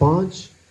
5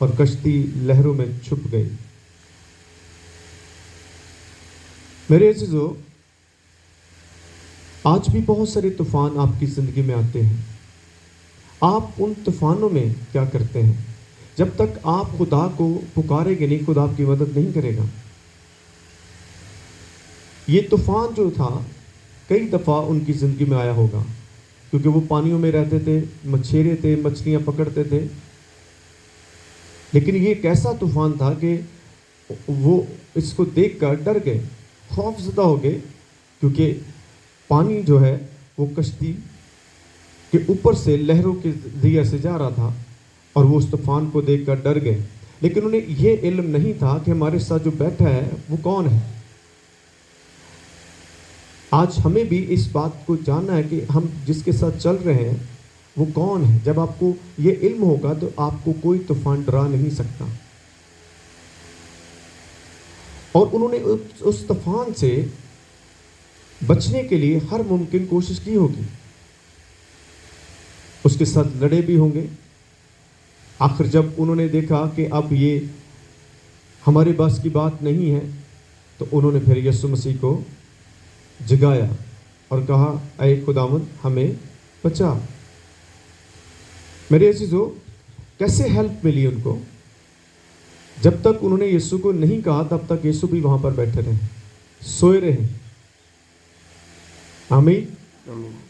اور کشتی لہروں میں چھپ گئی۔ میرے عزیزو، آج بھی بہت سارے طوفان آپ کی زندگی میں آتے ہیں۔ آپ ان طوفانوں میں کیا کرتے ہیں؟ جب تک آپ خدا کو پکاریں گے نہیں، خدا آپ کی مدد نہیں کرے گا۔ یہ طوفان جو تھا کئی دفعہ ان کی زندگی میں آیا ہوگا، کیونکہ وہ پانیوں میں رہتے تھے، مچھیرے تھے، مچھلیاں پکڑتے تھے۔ لیکن یہ ایک ایسا طوفان تھا کہ وہ اس کو دیکھ کر ڈر گئے، خوف زدہ ہو گئے، کیونکہ پانی جو ہے وہ کشتی کے اوپر سے لہروں کے ذریعے سے جا رہا تھا، اور وہ اس طوفان کو دیکھ کر ڈر گئے۔ لیکن انہیں یہ علم نہیں تھا کہ ہمارے ساتھ جو بیٹھا ہے وہ کون ہے۔ آج ہمیں بھی اس بات کو جاننا ہے کہ ہم جس کے ساتھ چل رہے ہیں وہ کون ہے۔ جب آپ کو یہ علم ہوگا تو آپ کو کوئی طوفان ڈرا نہیں سکتا۔ اور انہوں نے اس طوفان سے بچنے کے لیے ہر ممکن کوشش کی ہوگی، اس کے ساتھ لڑے بھی ہوں گے۔ آخر جب انہوں نے دیکھا کہ اب یہ ہمارے بس کی بات نہیں ہے، تو انہوں نے پھر یسوع مسیح کو جگایا اور کہا، اے خداوند ہمیں بچا۔ میرے عزیزو، کیسے ہیلپ ملی ان کو؟ جب تک انہوں نے یسوع کو نہیں کہا تب تک یسوع بھی وہاں پر بیٹھے رہے، سوئے رہے۔ آمین۔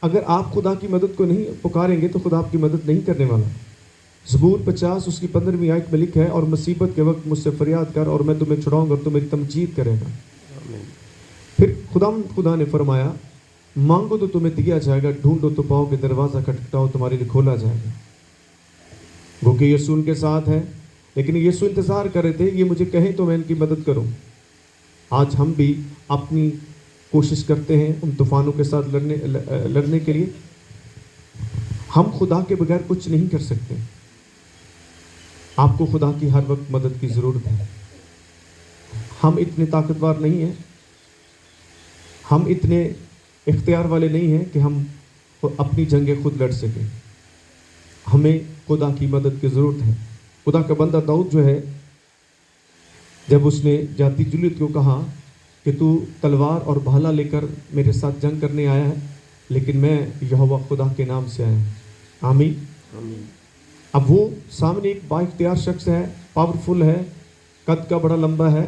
اگر آپ خدا کی مدد کو نہیں پکاریں گے تو خدا آپ کی مدد نہیں کرنے والا۔ زبور 50 اس کی 15ویں آیت میں لکھا ہے، اور مصیبت کے وقت مجھ سے فریاد کر اور میں تمہیں چھڑاؤں گا اور تم میری تمجید کرے گا۔ پھر خدا نے فرمایا، مانگو تو تمہیں دیا جائے گا، ڈھونڈو تو پاؤ گے، دروازہ کھٹکھٹاؤ تمہارے لیے کھولا جائے گا۔ وہ کہ یسوع ان کے ساتھ ہے، لیکن یسوع انتظار کر رہے تھے، یہ مجھے کہیں تو میں ان کی مدد کروں۔ آج ہم بھی اپنی کوشش کرتے ہیں ان طوفانوں کے ساتھ لڑنے کے لیے۔ ہم خدا کے بغیر کچھ نہیں کر سکتے۔ آپ کو خدا کی ہر وقت مدد کی ضرورت ہے۔ ہم اتنے طاقتور نہیں ہیں، ہم اتنے اختیار والے نہیں ہیں کہ ہم اپنی جنگیں خود لڑ سکیں۔ ہمیں خدا کی مدد کی ضرورت ہے۔ خدا کا بندہ داؤد جو ہے، جب اس نے جاتی جلیت کو کہا کہ تو تلوار اور بھالا لے کر میرے ساتھ جنگ کرنے آیا ہے، لیکن میں یہوہ خدا کے نام سے آیا ہوں۔ آمین۔ اب وہ سامنے ایک با اختیار شخص ہے، پاورفل ہے، قد کا بڑا لمبا ہے،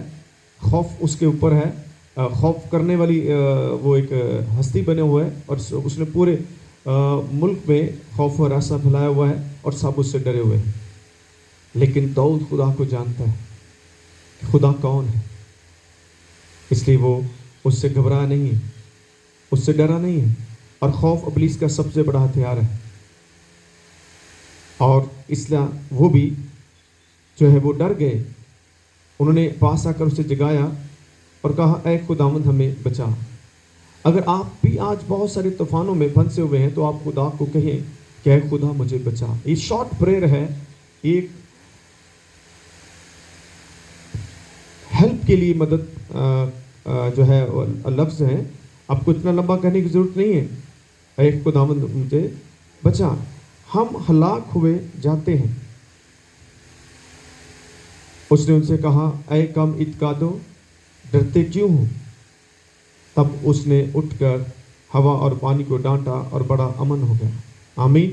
خوف اس کے اوپر ہے، خوف کرنے والی وہ ایک ہستی بنے ہوئے ہے، اور اس نے پورے ملک میں خوف و ہراساں پھیلایا ہوا ہے، اور سب اس سے ڈرے ہوئے ہیں۔ لیکن داؤد خدا کو جانتا ہے کہ خدا کون ہے، اس لیے وہ اس سے گھبرایا نہیں ہے، اس سے ڈرا نہیں ہے۔ اور خوف ابلیس کا سب سے بڑا ہتھیار ہے، اور اس لیے وہ بھی جو ہے وہ ڈر گئے۔ انہوں نے پاس آ کر اسے جگایا اور کہا، اے خداوند ہمیں بچا۔ اگر آپ بھی آج بہت سارے طوفانوں میں پھنسے ہوئے ہیں تو آپ خدا کو کہیں کہ اے خدا مجھے بچا۔ یہ شارٹ پریئر ہے، ایک ہیلپ کے لیے مدد جو ہے لفظ ہے۔ آپ کو اتنا لمبا کہنے کی ضرورت نہیں ہے، اے خداوند مجھے بچا۔ ہم ہلاک ہوئے جاتے ہیں۔ اس نے ان سے کہا، اے کم اعتقادو، ڈرتے کیوں ہو؟ تب اس نے اٹھ کر ہوا اور پانی کو ڈانٹا اور بڑا امن ہو گیا۔ آمین۔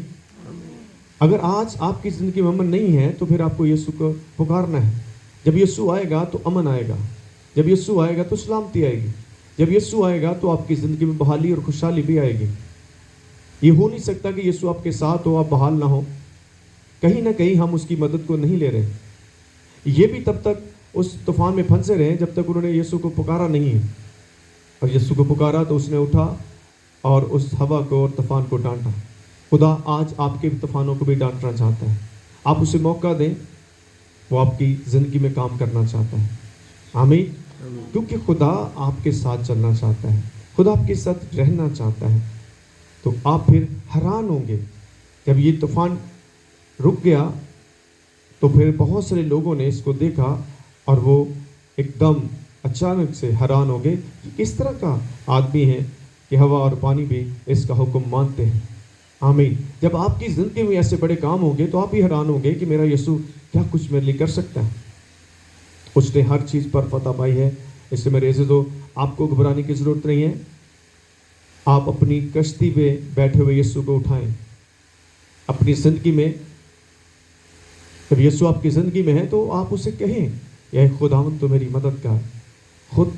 اگر آج آپ کی زندگی میں امن نہیں ہے تو پھر آپ کو یسوع کو پکارنا ہے۔ جب یسوع آئے گا تو امن آئے گا، جب یسوع آئے گا تو سلامتی آئے گی، جب یسوع آئے گا تو آپ کی زندگی میں بحالی اور خوشحالی بھی آئے گی۔ یہ ہو نہیں سکتا کہ یسوع آپ کے ساتھ ہو، آپ بحال نہ ہو۔ کہیں نہ کہیں ہم اس کی مدد کو نہیں لے رہے۔ یہ بھی تب تک اس طوفان میں پھنسے رہے جب تک انہوں نے یسوع کو پکارا نہیں ہے۔ اور یسوع کو پکارا تو اس نے اٹھا اور اس ہوا کو اور طوفان کو ڈانٹا۔ خدا آج آپ کے طوفانوں کو بھی ڈانٹنا چاہتا ہے۔ آپ اسے موقع دیں، وہ آپ کی زندگی میں کام کرنا چاہتا ہے۔ آمین۔ کیونکہ خدا آپ کے ساتھ چلنا چاہتا ہے، خدا آپ کے ساتھ رہنا چاہتا ہے۔ تو آپ پھر حیران ہوں گے جب یہ طوفان رک گیا تو پھر بہت سارے لوگوں نے اس کو دیکھا اور وہ ایک دم اچانک سے حیران ہو گئے کہ کس طرح کا آدمی ہے کہ ہوا اور پانی بھی اس کا حکم مانتے ہیں۔ آمین. جب آپ کی زندگی میں ایسے بڑے کام ہوں گے تو آپ بھی حیران ہوں گے کہ میرا یسوع کیا کچھ میرے لیے کر سکتا ہے. اس نے ہر چیز پر فتح پائی ہے. اس سے میرے عزیزو آپ کو گھبرانے کی ضرورت نہیں ہے. آپ اپنی کشتی پہ بیٹھے ہوئے یسوع کو اٹھائیں. اپنی زندگی میں جب یسوع آپ کی زندگی میں ہے تو آپ اسے کہیں یا خداوند تو میری مدد کر. خود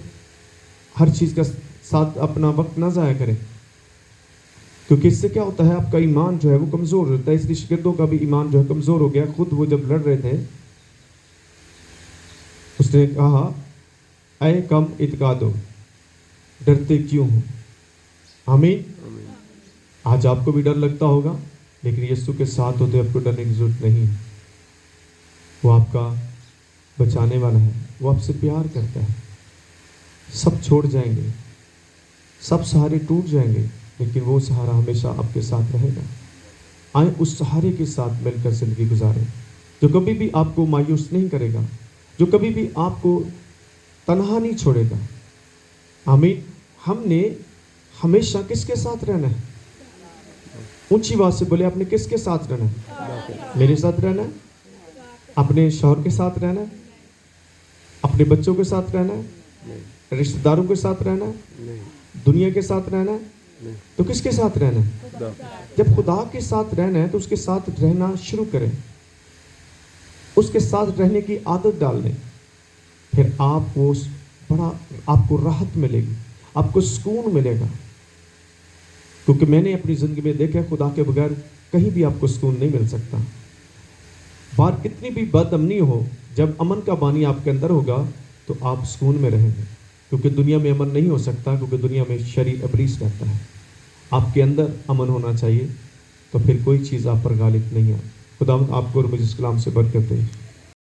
ہر چیز کا ساتھ اپنا وقت نہ ضائع کریں، کیونکہ اس سے کیا ہوتا ہے آپ کا ایمان جو ہے وہ کمزور ہوتا ہے. اس لیے شاگردوں کا بھی ایمان جو ہے کمزور ہو گیا. خود وہ جب لڑ رہے تھے اس نے کہا اے کم اعتقادو ڈرتے کیوں ہو. آمین. آج آپ کو بھی ڈر لگتا ہوگا لیکن یسوع کے ساتھ ہوتے آپ کو ڈرنے کی ضرورت نہیں. وہ آپ کا بچانے والا ہے. وہ آپ سے پیار کرتا ہے. سب چھوڑ جائیں گے، سب سہارے ٹوٹ جائیں گے، لیکن وہ سہارا ہمیشہ آپ کے ساتھ رہے گا. آئیں اس سہارے کے ساتھ مل کر زندگی گزاریں جو کبھی بھی آپ کو مایوس نہیں کرے گا، جو کبھی بھی آپ کو تنہا نہیں چھوڑے گا. آمین. ہم نے ہمیشہ کس کے ساتھ رہنا ہے؟ اونچی آواز سے بولے، آپ نے کس کے ساتھ رہنا ہے؟ میرے ساتھ رہنا ہے؟ اپنے شوہر کے ساتھ رہنا ہے؟ اپنے بچوں کے ساتھ رہنا ہے؟ رشتہ داروں کے ساتھ رہنا ہے؟ دنیا کے ساتھ رہنا ہے؟ تو کس کے ساتھ رہنا ہے؟ جب خدا کے ساتھ رہنا ہے تو اس کے ساتھ رہنا شروع کریں. اس کے ساتھ رہنے کی عادت ڈال دیں. پھر آپ کو راحت ملے گی، آپ کو سکون ملے گا. کیونکہ میں نے اپنی زندگی میں دیکھا خدا کے بغیر کہیں بھی آپ کو سکون نہیں مل سکتا. باہر کتنی بھی بد امنی ہو، جب امن کا بانی آپ کے اندر ہوگا تو آپ سکون میں رہیں گے. کیونکہ دنیا میں امن نہیں ہو سکتا، کیونکہ دنیا میں شری ابلیس رہتا ہے. آپ کے اندر امن ہونا چاہیے، تو پھر کوئی چیز آپ پر غالب نہیں ہے. خداوند آپ کو اور مجھے اس کلام سے برکت دے.